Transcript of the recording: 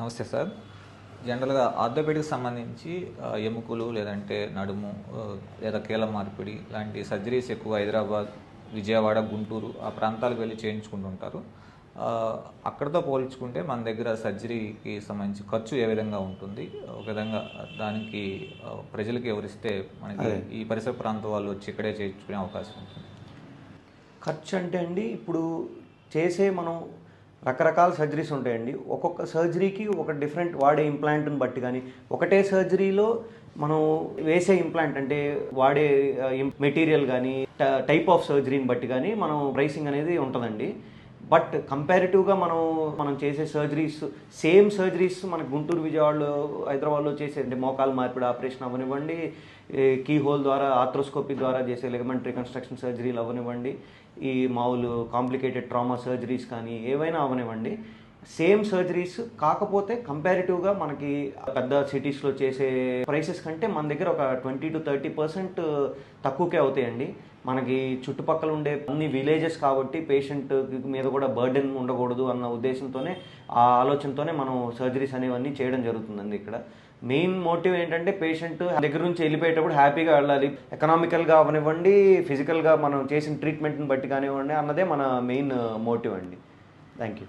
నమస్తే సార్. జనరల్‌గా ఆర్థోపెడిక్‌కి సంబంధించి ఎముకలు లేదంటే నడుము లేదా కీళ్ళ మార్పిడి లాంటి సర్జరీస్ ఎక్కువ హైదరాబాద్, విజయవాడ, గుంటూరు ఆ ప్రాంతాలకు వెళ్లి చేయించుకుంటుంటారు. అక్కడితో పోల్చుకుంటే మన దగ్గర సర్జరీకి సంబంధించి ఖర్చు ఏ విధంగా ఉంటుంది? ఒక విధంగా దానికి ప్రజలకు వివరిస్తే మనకి ఈ పరిసర ప్రాంతం వాళ్ళు వచ్చి ఇక్కడే చేయించుకునే అవకాశం ఉంటుంది. ఖర్చు అంటే అండి, ఇప్పుడు మనం రకరకాల సర్జరీస్ ఉంటాయండి. ఒక్కొక్క సర్జరీకి ఒక డిఫరెంట్ వాడే ఇంప్లాంట్ని బట్టి కానీ, ఒకటే సర్జరీలో మనం వేసే ఇంప్లాంట్ అంటే వాడే మెటీరియల్ కానీ, టైప్ ఆఫ్ సర్జరీని బట్టి కానీ మనం ప్రైసింగ్ అనేది ఉంటుందండి. బట్ కంపారిటివ్గా మనం చేసే సేమ్ సర్జరీస్ మనకు గుంటూరు, విజయవాడలో, హైదరాబాద్లో చేసే అంటే మోకాలు మార్పిడి ఆపరేషన్ అవ్వనివ్వండి, కీ హోల్ ద్వారా ఆర్థ్రోస్కోపీ ద్వారా చేసే లిగమెంట్ రికన్స్ట్రక్షన్ సర్జరీలు అవ్వనివ్వండి, ఈ మామూలు కాంప్లికేటెడ్ ట్రామా సర్జరీస్ కానీ ఏవైనా అవనివ్వండి, సేమ్ సర్జరీస్. కాకపోతే కంపారిటివ్గా మనకి పెద్ద సిటీస్లో చేసే ప్రైసెస్ కంటే మన దగ్గర ఒక 20-30% తక్కువకే అవుతాయండి. మనకి చుట్టుపక్కల ఉండే అన్ని విలేజెస్ కాబట్టి పేషెంట్ మీద కూడా బర్డెన్ ఉండకూడదు అన్న ఉద్దేశంతోనే, ఆ ఆలోచనతోనే మనం సర్జరీస్ అనేవన్నీ చేయడం జరుగుతుందండి. ఇక్కడ మెయిన్ మోటివ్ ఏంటంటే పేషెంట్ దగ్గర నుంచి వెళ్ళిపోయేటప్పుడు హ్యాపీగా వెళ్ళాలి. ఎకనామికల్గా అవనివ్వండి, ఫిజికల్గా మనం చేసిన ట్రీట్మెంట్ని బట్టి కానివ్వండి అన్నదే మన మెయిన్ మోటివ్ అండి. Thank you.